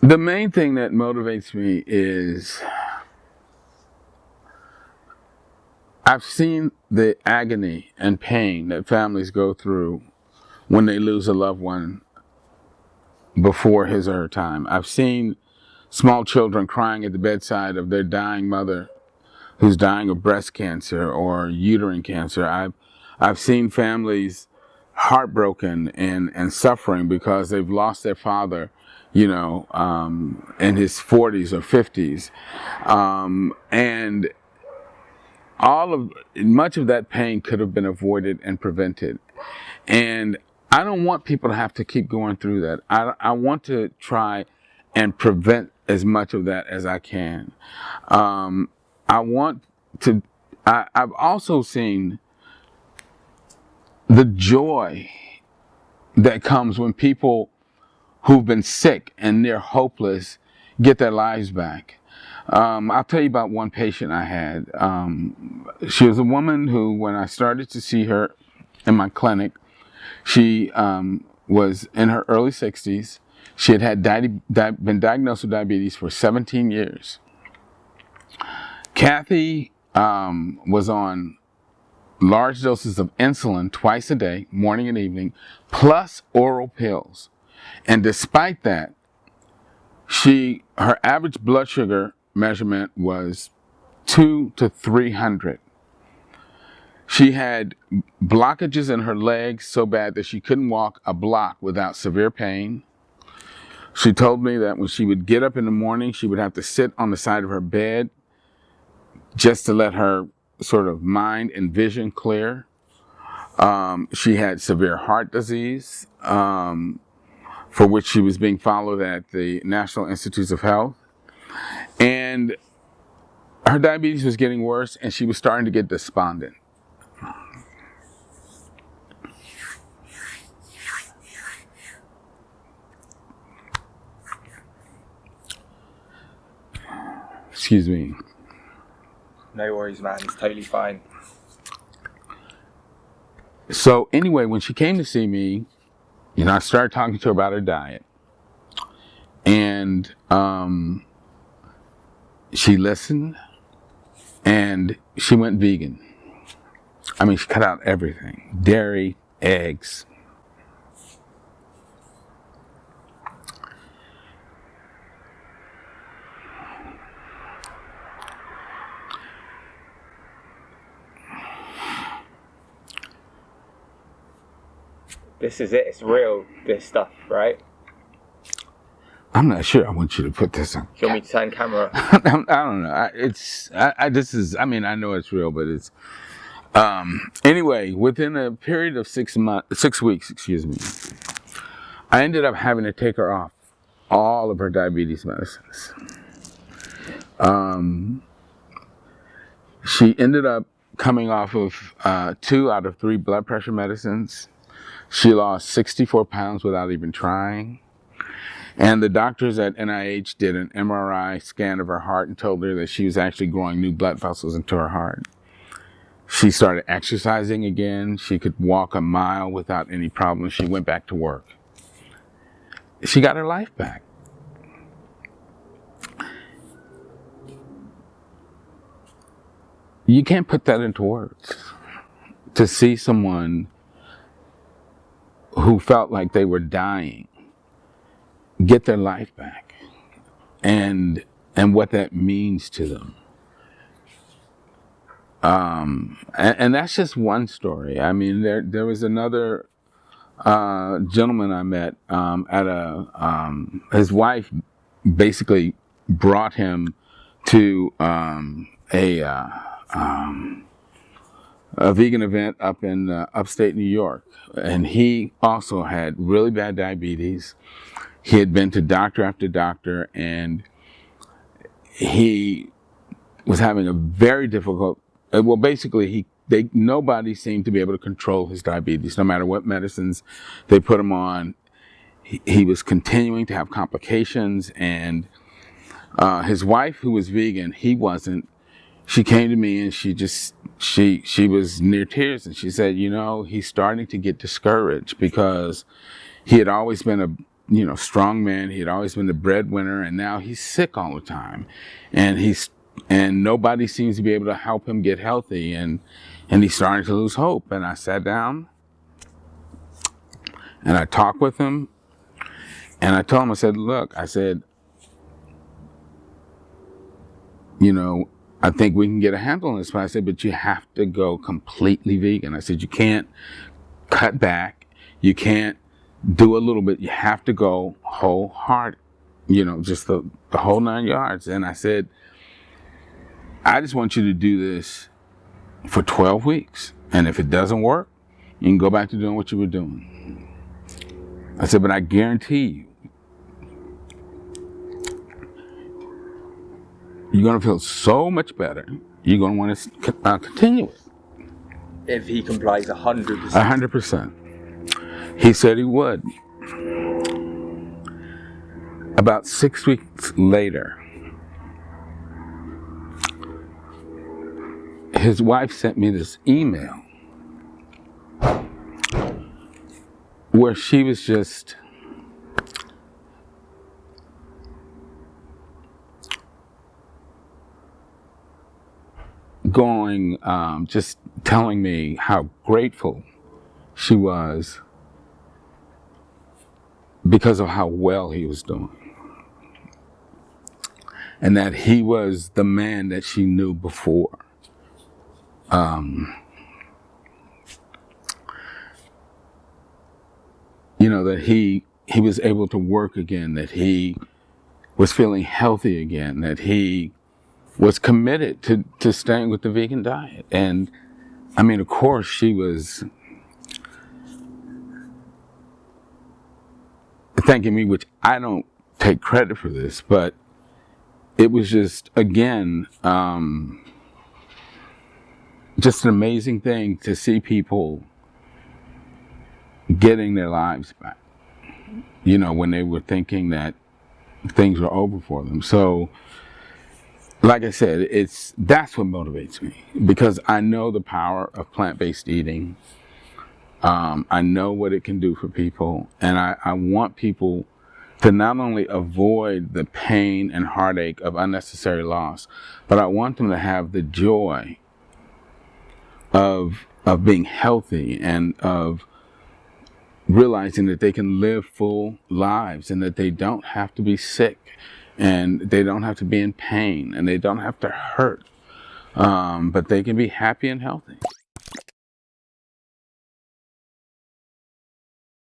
The main thing that motivates me is I've seen the agony and pain that families go through when they lose a loved one before his or her time. I've seen small children crying at the bedside of their dying mother who's dying of breast cancer or uterine cancer. I've seen families heartbroken and suffering because they've lost their father, in his 40s or 50s. And much of that pain could have been avoided and prevented. And I don't want people to have to keep going through that. I want to try and prevent as much of that as I can. I've also seen the joy that comes when people who've been sick and near hopeless get their lives back. I'll tell you about one patient I had. She was a woman who, when I started to see her in my clinic, she was in her early 60s. She had been diagnosed with diabetes for 17 years. Kathy was on large doses of insulin twice a day, morning and evening, plus oral pills. And despite that, her average blood sugar measurement was 200 to 300. She had blockages in her legs so bad that she couldn't walk a block without severe pain. She told me that when she would get up in the morning, she would have to sit on the side of her bed just to let her sort of mind and vision clear. She had severe heart disease, for which she was being followed at the National Institutes of Health. And her diabetes was getting worse, and she was starting to get despondent. Excuse me. No worries, man. It's totally fine. So anyway, when she came to see me, I started talking to her about her diet. And she listened, and she went vegan. I mean, she cut out everything. Dairy, eggs. This is it. It's real, this stuff, right? I'm not sure I want you to put this on. Do you want me to turn camera? I don't know. I know it's real, but it's, anyway, within a period of 6 weeks, I ended up having to take her off all of her diabetes medicines. She ended up coming off of 2 out of 3 blood pressure medicines. She lost 64 pounds without even trying. And the doctors at NIH did an MRI scan of her heart and told her that she was actually growing new blood vessels into her heart. She started exercising again. She could walk a mile without any problem. She went back to work. She got her life back. You can't put that into words. To see someone who felt like they were dying get their life back, and what that means to them. And that's just one story. I mean, there was another gentleman I met his wife basically brought him to a vegan event up in upstate New York. And he also had really bad diabetes. He had been to doctor after doctor, and he was having a very difficult, nobody seemed to be able to control his diabetes. No matter what medicines they put him on, he was continuing to have complications. And his wife, who was vegan, he wasn't. She came to me and she was near tears, and she said, he's starting to get discouraged because he had always been strong man. He had always been the breadwinner, and now he's sick all the time, and nobody seems to be able to help him get healthy, and he's starting to lose hope. And I sat down and I talked with him, and I told him, I said, look, I said, I think we can get a handle on this, but I said, but you have to go completely vegan. I said, you can't cut back, you can't do a little bit, you have to go wholehearted, just the whole 9 yards. And I said, I just want you to do this for 12 weeks. And if it doesn't work, you can go back to doing what you were doing. I said, but I guarantee you, you're going to feel so much better, you're going to want to continue it. If he complies 100%. 100%. He said he would. About 6 weeks later, his wife sent me this email where she was just going, just telling me how grateful she was because of how well he was doing. And that he was the man that she knew before. That he was able to work again, that he was feeling healthy again, that he was committed to staying with the vegan diet. And I mean, of course, she was thanking me, which I don't take credit for this, but it was just, again, just an amazing thing to see people getting their lives back, when they were thinking that things were over for them. So, like I said, that's what motivates me, because I know the power of plant-based eating. I know what it can do for people, and I want people to not only avoid the pain and heartache of unnecessary loss, but I want them to have the joy of being healthy and of realizing that they can live full lives and that they don't have to be sick and they don't have to be in pain and they don't have to hurt, but they can be happy and healthy.